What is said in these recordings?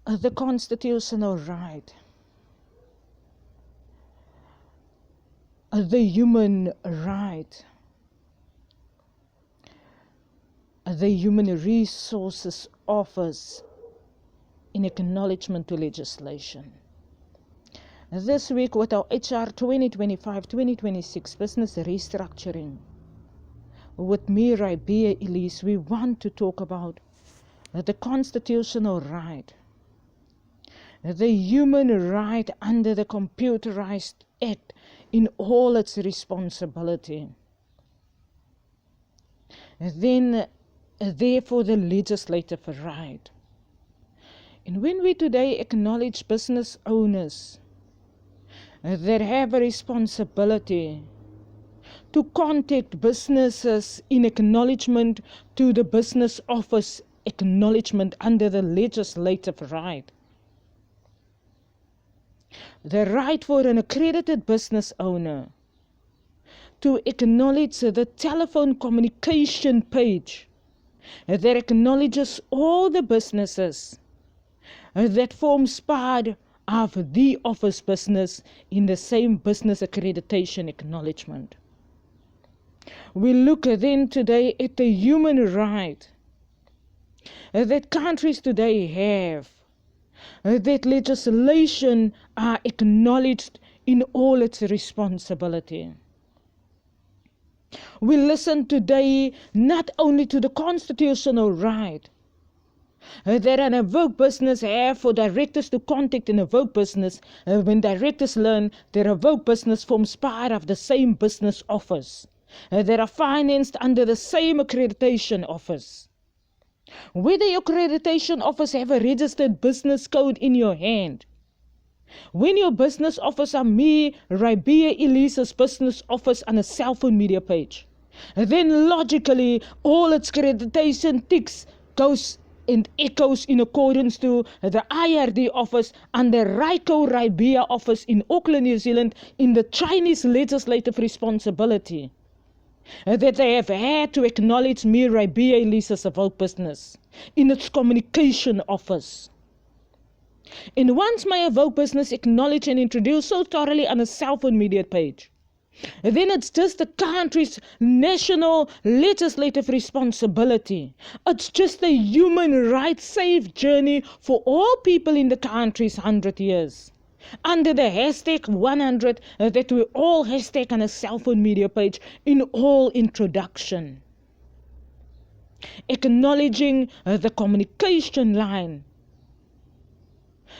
the constitutional right, the human right, the Human Resources Office in acknowledgement to legislation. This week with our HR 2025-2026 business restructuring, with me, Ribea Elise, we want to talk about the constitutional right, the human right under the Computerized Act in all its responsibility. Then, therefore, the legislative right. And when we today acknowledge business owners that have a responsibility to contact businesses in acknowledgement to the business office acknowledgement under the legislative right. The right for an accredited business owner to acknowledge the telephone communication page that acknowledges all the businesses that forms part of the office business in the same business accreditation acknowledgement. We look then today at the human right that countries today have, that legislation are acknowledged in all its responsibility. We listen today not only to the constitutional right that an evoked business have for directors to contact an evoked business when directors learn their evoked business forms part of the same business office that are financed under the same accreditation office. Whether your accreditation office have a registered business code in your hand, when your business office are me, Ribea Elise's business office on a cell phone media page, then logically all its accreditation ticks goes and echoes in accordance to the IRD office and the Ryko Ribea office in Auckland, New Zealand in the Chinese legislative responsibility that they have had to acknowledge me, Ribea Elise's evoked business in its communication office. And once my evoked business acknowledged and introduced so thoroughly on a cell phone media page, then it's just the country's national legislative responsibility. It's just a human rights safe journey for all people in the country's 100 years. Under the hashtag 100 that we all hashtag on a cell phone media page in all introduction. Acknowledging the communication line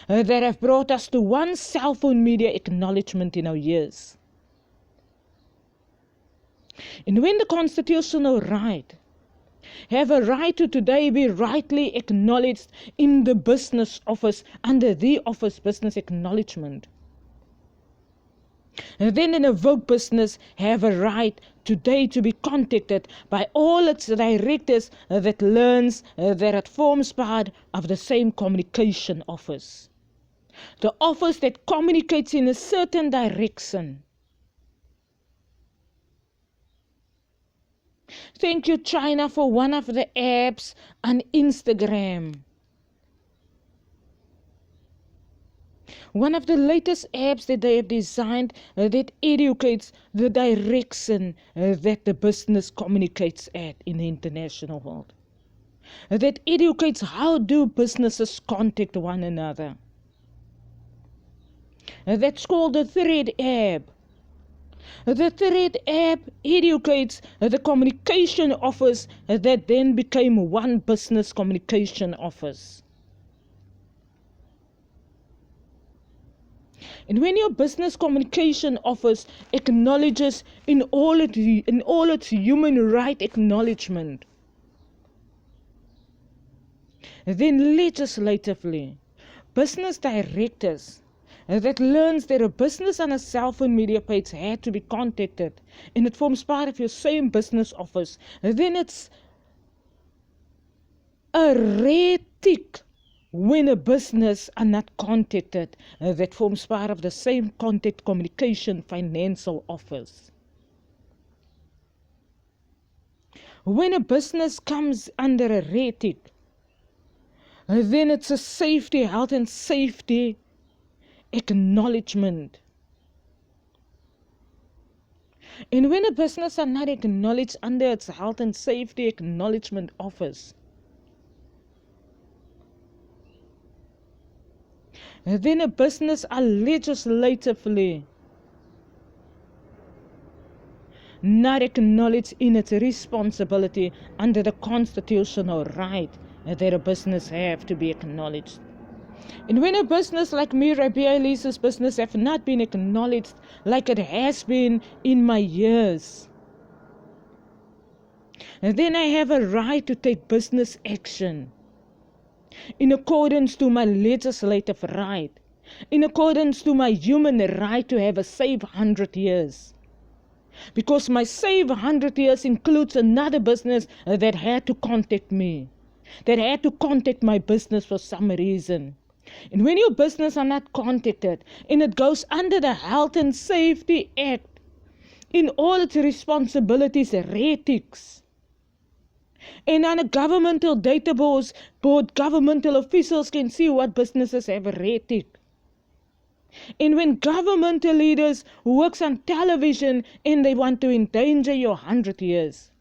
that have brought us to one cell phone media acknowledgement in our years. And when the constitutional right have a right to today be rightly acknowledged in the business office under the office business acknowledgement, and then an evoked business have a right today to be contacted by all its directors that learns that it forms part of the same communication office. The office that communicates in a certain direction. Thank you, China, for one of the apps on Instagram. One of the latest apps that they have designed that educates the direction that the business communicates at in the international world. That educates how do businesses contact one another. That's called the Thread app. The Thread app educates the communication office that then became one business communication office. And when your business communication office acknowledges in all its human right acknowledgement, then legislatively, business directors that learns that a business on a cell phone media page had to be contacted and it forms part of your same business office, then it's a rare tick when a business are not contacted that forms part of the same contact communication financial office. When a business comes under a red tick, Then it's a safety, health and safety acknowledgement. And when a business are not acknowledged under its health and safety acknowledgement office, then a business are legislatively not acknowledged in its responsibility under the constitutional right that a business have to be acknowledged. And when a business like me, Ribea Elise's business, have not been acknowledged like it has been in my years, then I have a right to take business action in accordance to my legislative right, in accordance to my human right to have a safe 100 years. Because my safe 100 years includes another business that had to contact me, that had to contact my business for some reason. And when your business are not contacted, and it goes under the Health and Safety Act, in all its responsibilities and ethics, and on a governmental database, both governmental officials can see what businesses have a ethic. And when governmental leaders works on television and they want to endanger your 100 years,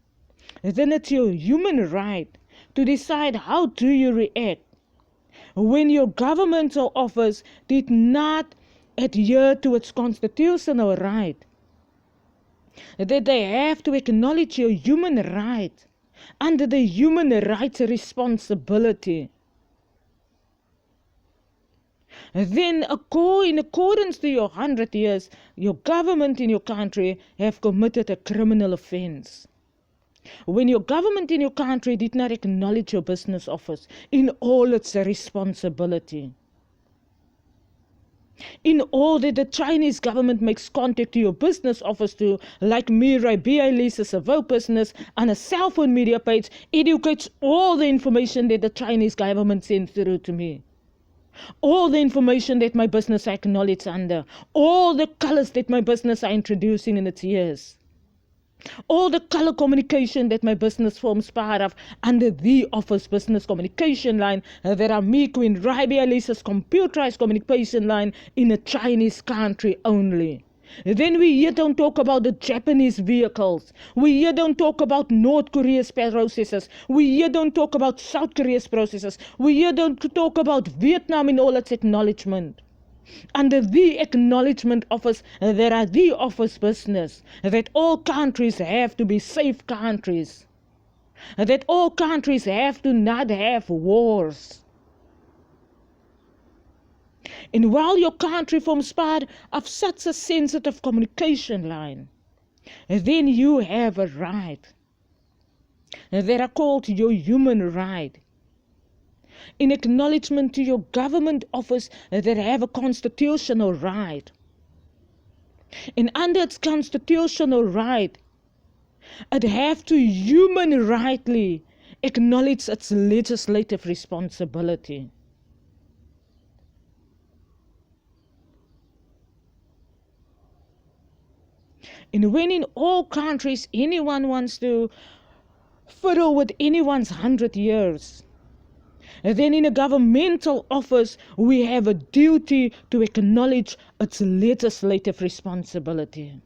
then it's your human right to decide how do you react when your governmental office did not adhere to its constitutional right. That they have to acknowledge your human right under the human rights responsibility. Then, in accordance to your 100 years, your government in your country have committed a criminal offense. When your government in your country did not acknowledge your business office in all its responsibility, in all that the Chinese government makes contact to your business office to, like me, Ribea Elise, a civil business, on a cell phone media page, educates all the information that the Chinese government sends through to me. All the information that my business acknowledges under, all the colors that my business are introducing in its years, all the color communication that my business forms part of under the office business communication line that are me, Queen Ribea Elise's computerized communication line in a Chinese country only. Then we here don't talk about the Japanese vehicles. We here don't talk about North Korea's processes. We here don't talk about South Korea's processes. We here don't talk about Vietnam in all its acknowledgement. Under the acknowledgement office, there are the office business, that all countries have to be safe countries, that all countries have to not have wars. And while your country forms part of such a sensitive communication line, then you have a right that are called your human right, in acknowledgement to your government office that have a constitutional right. And under its constitutional right, it have to human rightly acknowledge its legislative responsibility. And when in all countries anyone wants to fiddle with anyone's 100 years, then in a governmental office we have a duty to acknowledge its legislative responsibility.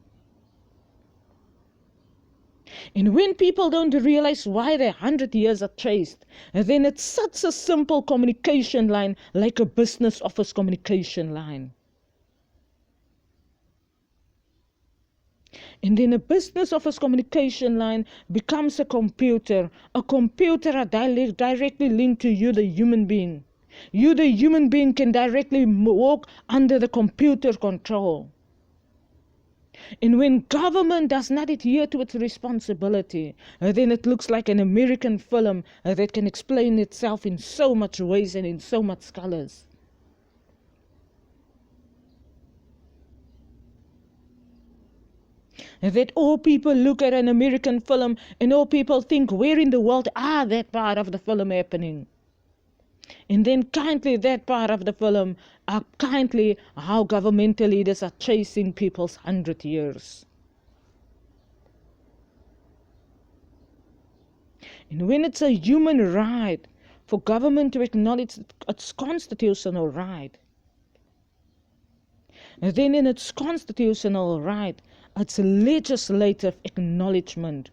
And when people don't realize why their 100 years are chased, then it's such a simple communication line like a business office communication line. And then a business office communication line becomes a computer directly linked to you, the human being. You, the human being, can directly walk under the computer control. And when government does not adhere to its responsibility, then it looks like an American film that can explain itself in so much ways and in so much colors. That all people look at an American film and all people think, where in the world are that part of the film happening? And then kindly that part of the film are kindly how governmental leaders are chasing people's 100 years. And when it's a human right for government to acknowledge its constitutional right. And then in its constitutional right, its legislative acknowledgement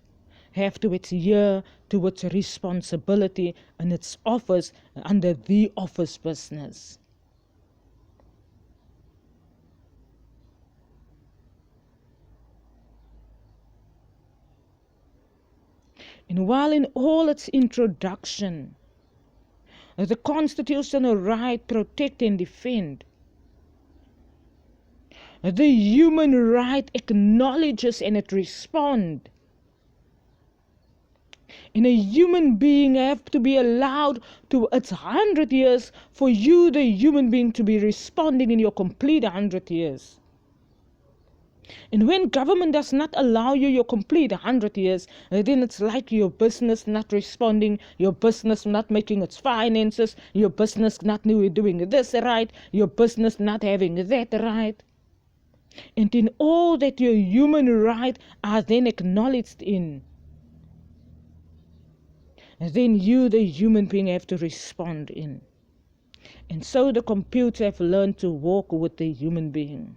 have to adhere to its responsibility and its office under the office business. And while in all its introduction, the constitutional right protect and defend, the human right acknowledges and it responds. And a human being have to be allowed to its 100 years for you, the human being, to be responding in your complete 100 years. And when government does not allow you your complete 100 years, then it's like your business not responding, your business not making its finances, your business not doing this right, your business not having that right. And in all that your human rights are then acknowledged in, then you, the human being, have to respond in. And so the computer have learned to walk with the human being.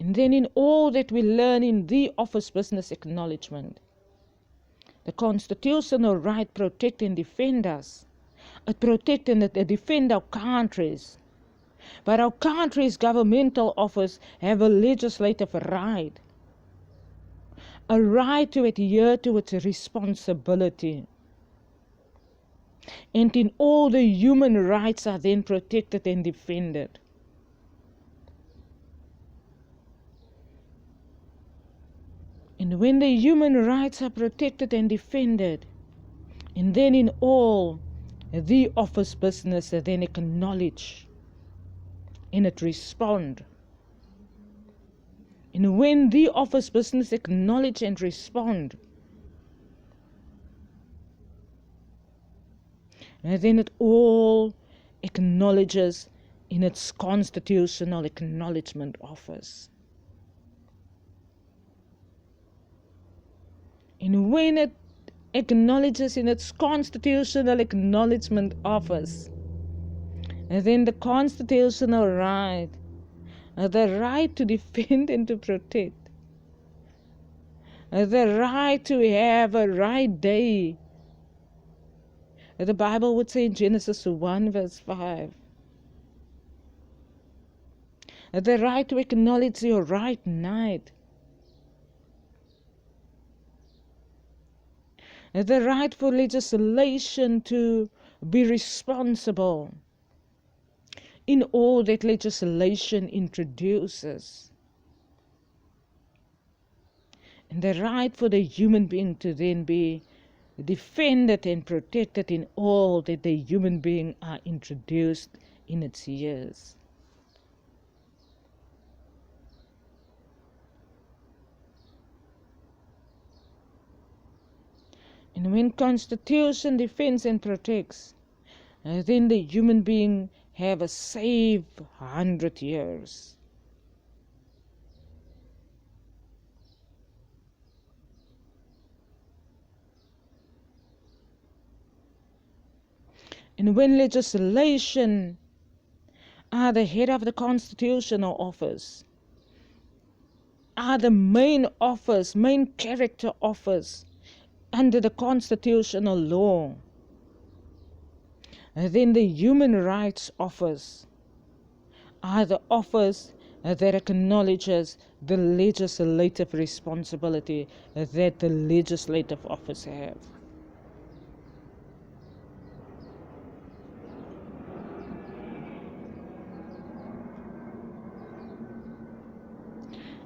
And then in all that we learn in the office business acknowledgement, the constitutional right protect and defend us. It protect and defend our countries. But our country's governmental office have a legislative right. A right to adhere to its responsibility. And in all the human rights are then protected and defended. And when the human rights are protected and defended, and then in all the office business then acknowledge and it respond. And when the office business acknowledge and respond, and then it all acknowledges in its constitutional acknowledgement office. And when it acknowledges in its constitutional acknowledgement office, and then the constitutional right, the right to defend and to protect, the right to have a right day. The Bible would say in Genesis 1 verse 5, the right to acknowledge your right night, the right for legislation to be responsible in all that legislation introduces, and the right for the human being to then be defended and protected in all that the human being are introduced in its years. And when Constitution defends and protects, then the human being have a safe 100 years. And when legislation are the head of the constitutional office, are the main office, main character office under the constitutional law, then the human rights office are the office that acknowledges the legislative responsibility that the legislative office have.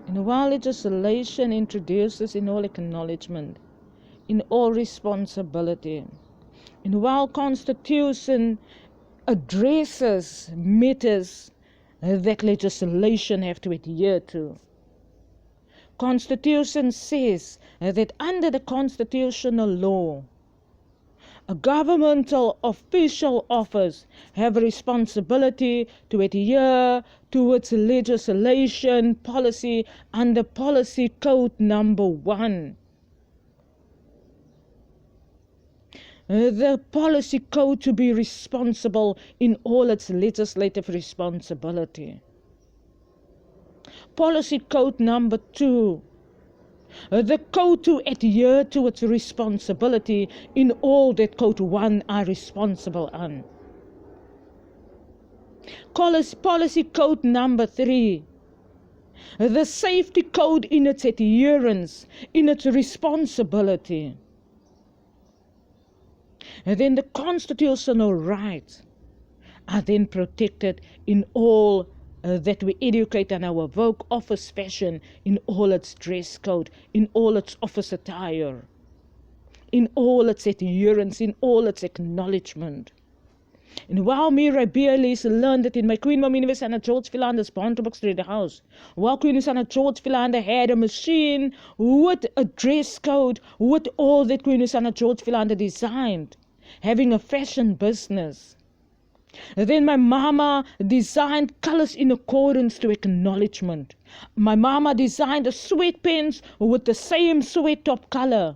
And while legislation introduces in all acknowledgement, in all responsibility, and while Constitution addresses matters that legislation have to adhere to, Constitution says that under the constitutional law, a governmental official office have a responsibility to adhere to its legislation policy under policy code number 1. the policy code to be responsible in all its legislative responsibility. Policy code number 2, the code to adhere to its responsibility in all that code 1 are responsible on. Policy code number 3, the safety code in its adherence, in its responsibility. And then the constitutional rights are then protected in all that we educate in our work office fashion, in all its dress code, in all its office attire, in all its adherence, in all its acknowledgement. And while me, Ribea Elise, learned that in my Queen Mom University and George Philander's Bontebok Street house, while Queen University George Philander had a machine with a dress code, with all that Queen University George Philander designed, having a fashion business. Then my mama designed colors in accordance to acknowledgement. My mama designed a sweatpants with the same sweat top color.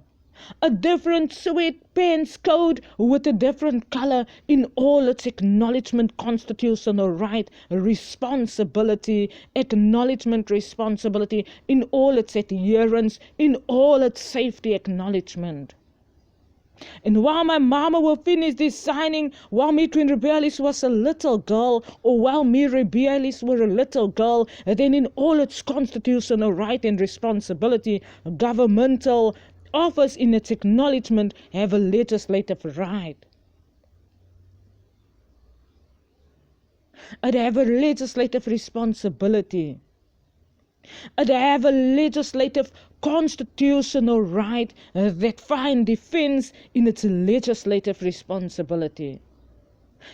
A different sweatpants code with a different color in all its acknowledgement, constitutional right, responsibility, acknowledgement, responsibility, in all its adherence, in all its safety acknowledgement. And while my mama will finish designing, while me Queen Ribea Elise was a little girl, or while me Ribea Elise were a little girl, and then in all its constitutional right and responsibility, governmental office in its acknowledgement have a legislative right. It have a legislative responsibility. It have a legislative constitutional right that find defense in its legislative responsibility,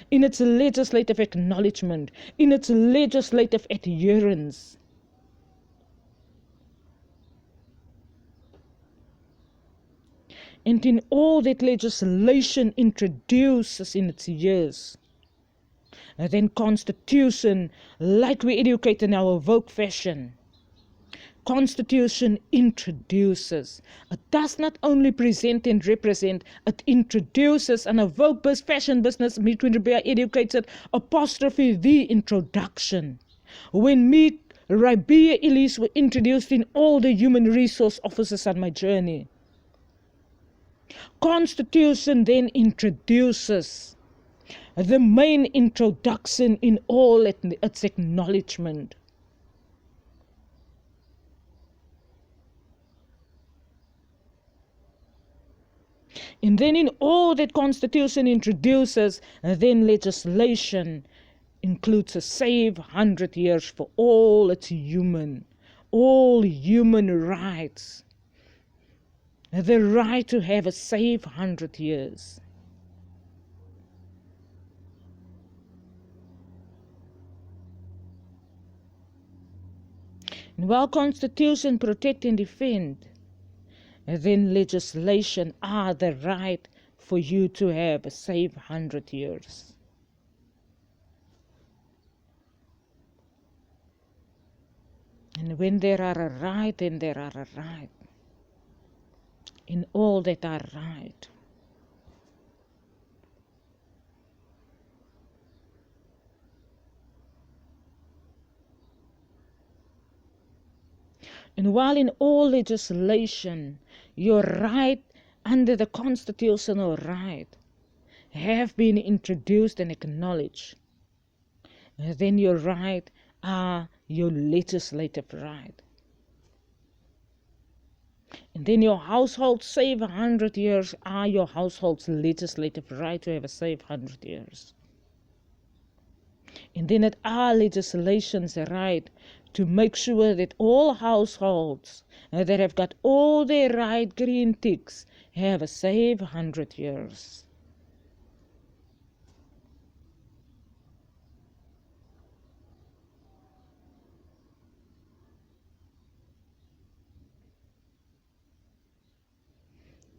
in its legislative acknowledgement, in its legislative adherence. And in all that legislation introduces in its years, and then Constitution, like we educate in our Vogue fashion, Constitution introduces. It does not only present and represent, it introduces. And a Vogue fashion business, me Queen Ribea educated, apostrophe the introduction. When me Ribea Elise were introduced in all the human resource offices on my journey, Constitution then introduces the main introduction in all its acknowledgement. And then in all that Constitution introduces, then legislation includes a save 100 years for all human rights. The right to have a save 100 years. And while Constitution protect and defend, then legislation are the right for you to have a save 100 years. And when there are a right, then there are a right. In all that are right. And while in all legislation, your right under the constitutional right have been introduced and acknowledged, then your right are your legislative right. And then your household save 100 years are your household's legislative right to have a save 100 years. And then it are legislation's right to make sure that all households that have got all their right green ticks have a save 100 years.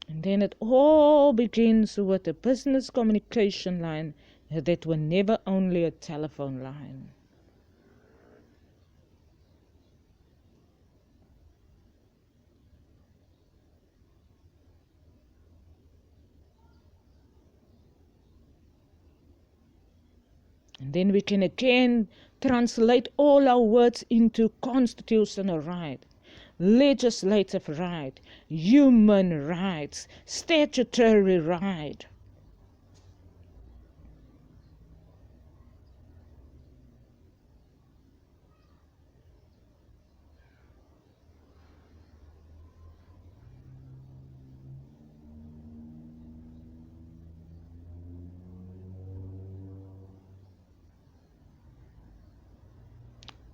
And then it all begins with a business communication line that were never only a telephone line. Then we can again translate all our words into constitutional right, legislative right, human rights, statutory right.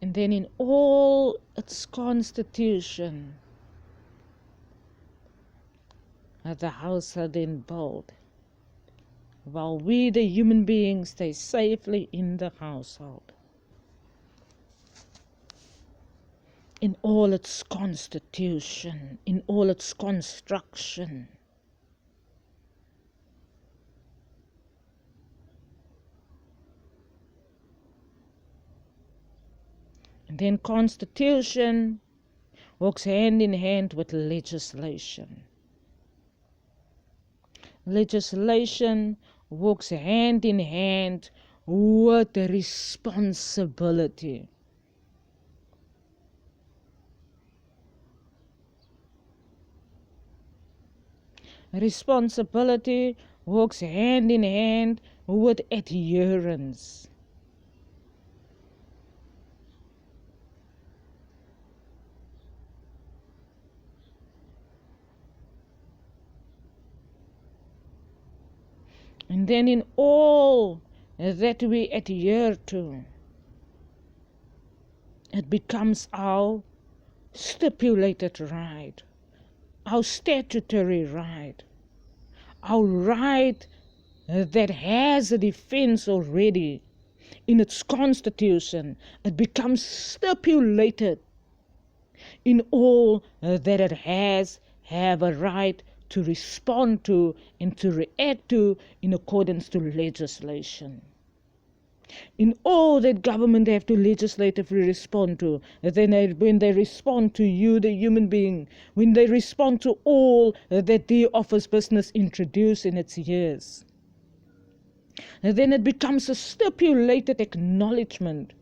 And then in all its constitution, the house are then built, while we, the human beings, stay safely in the household. In all its constitution, in all its construction. And then constitution works hand in hand with legislation. Legislation works hand in hand with responsibility. Responsibility works hand in hand with adherence. And then in all that we adhere to, it becomes our stipulated right, our statutory right, our right that has a defense already in its constitution. It becomes stipulated in all that it have a right to respond to and to react to in accordance to legislation. In all that government have to legislatively respond to, when they respond to you, the human being, when they respond to all that the office business introduced in its years, then it becomes a stipulated acknowledgement.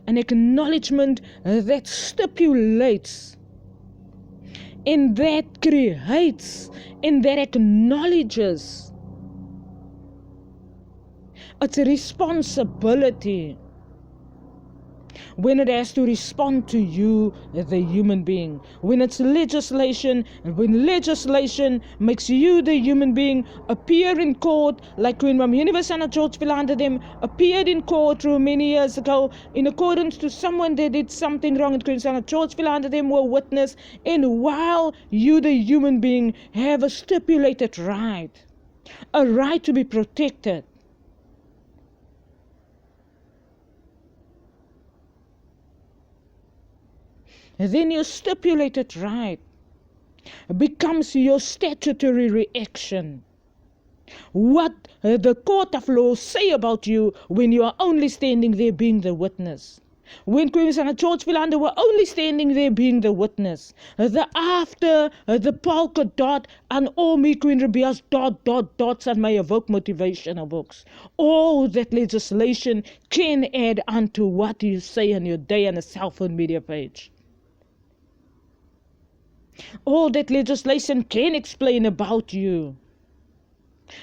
An acknowledgement that stipulates, and that creates, and that acknowledges its responsibility when it has to respond to you, the human being. When it's legislation, and when legislation makes you, the human being, appear in court, like when University George Philander them appeared in court many years ago, in accordance to someone that did something wrong, and Queen George Philander them were witness, and while you, the human being, have a stipulated right, a right to be protected, then your stipulated right becomes your statutory reaction. What the court of law say about you when you are only standing there being the witness. When Queen George Philander were only standing there being the witness. After the polka dot and all me Queen Ribea's dots and my evoke motivational books. All that legislation can add onto what you say on your day on a cell phone media page. All that legislation can explain about you,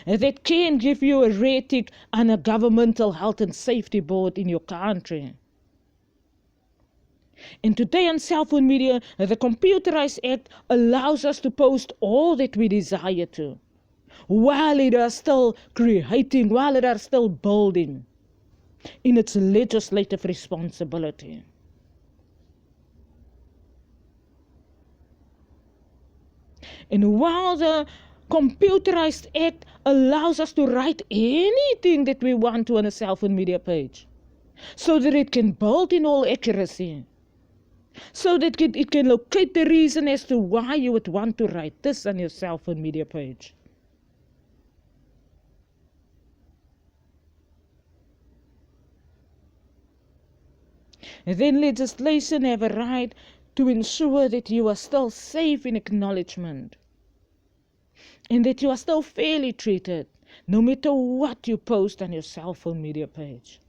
that can give you a rating on a governmental health and safety board in your country. And today on cell phone media, the Computerized Act allows us to post all that we desire to, while it is still creating, while it is still building in its legislative responsibility. And while the Computerized Act allows us to write anything that we want to on a cell phone media page, so that it can build in all accuracy, so that it can locate the reason as to why you would want to write this on your cell phone media page. And then legislation have a right to ensure that you are still safe in acknowledgement and that you are still fairly treated, no matter what you post on your cell phone media page.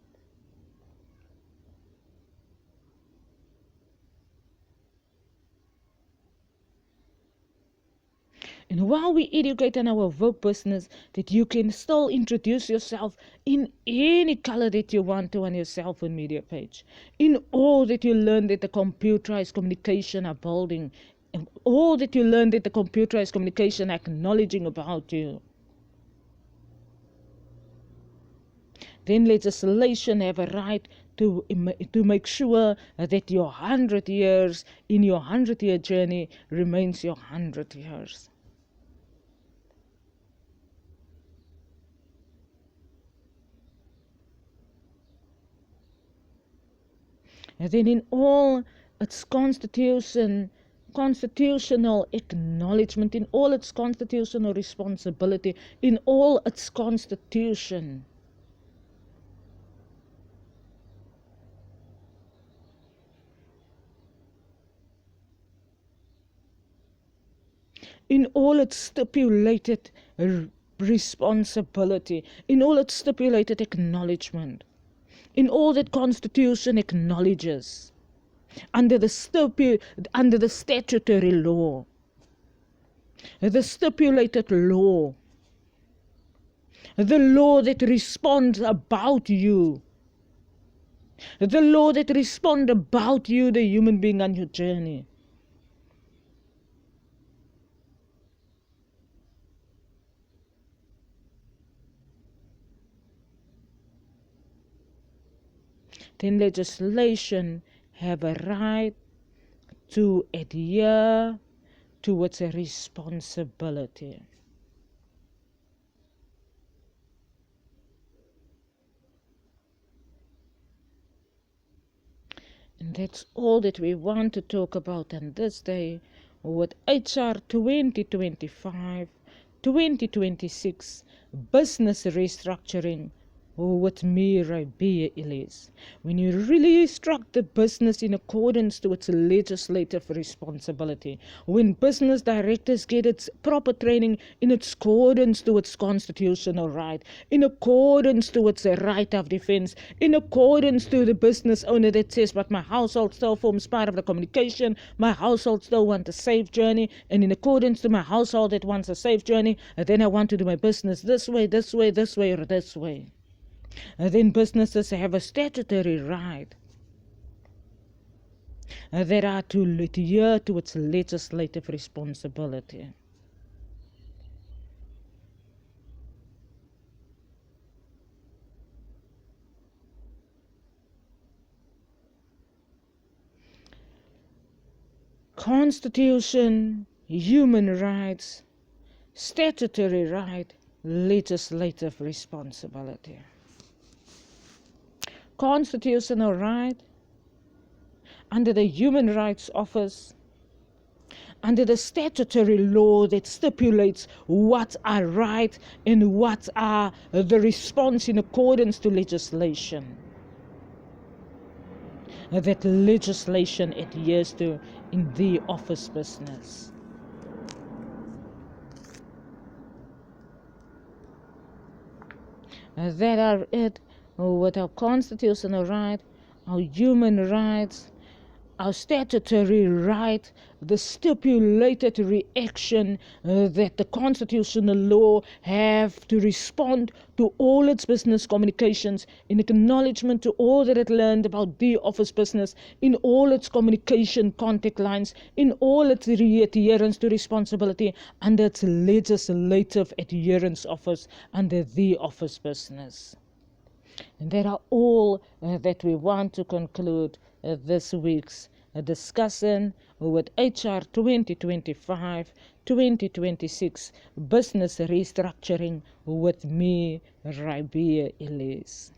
And while we educate in our work business that you can still introduce yourself in any color that you want to on your cell phone media page, in all that you learn that the computerized communication are building, and all that you learn that the computerized communication are acknowledging about you, then legislation have a right to make sure that your 100 years in your 100-year journey remains your 100 years. And then in all its constitutional acknowledgement, in all its constitutional responsibility, in all its constitution, in all its stipulated responsibility, in all its stipulated acknowledgement, in all that Constitution acknowledges, under the statutory law, the stipulated law, the law that responds about you, the law that responds about you, the human being on your journey. Then legislation have a right to adhere towards a responsibility. And that's all that we want to talk about on this day with HR 2025, 2026, business restructuring with me, Ribea Elise. When you really struck the business in accordance to its legislative responsibility, when business directors get its proper training in accordance to its constitutional right, in accordance to its right of defense, in accordance to the business owner that says, but my household still forms part of the communication, my household still wants a safe journey, and in accordance to my household that wants a safe journey, then I want to do my business this way, this way, this way, or this way. And then businesses have a statutory right that are to adhere to its legislative responsibility. Constitution, human rights, statutory right, legislative responsibility. Constitutional right, under the Human Rights Office, under the statutory law that stipulates what are right and what are the response in accordance to legislation. That legislation adheres to in the office business. That are it with our constitutional right, our human rights, our statutory right, the stipulated reaction that the constitutional law have to respond to all its business communications in acknowledgement to all that it learned about the office business, in all its communication contact lines, in all its adherence to responsibility under its legislative adherence office under the office business. And that are all that we want to conclude this week's discussion with HR 2025-2026 business restructuring with me, Ribea Elise.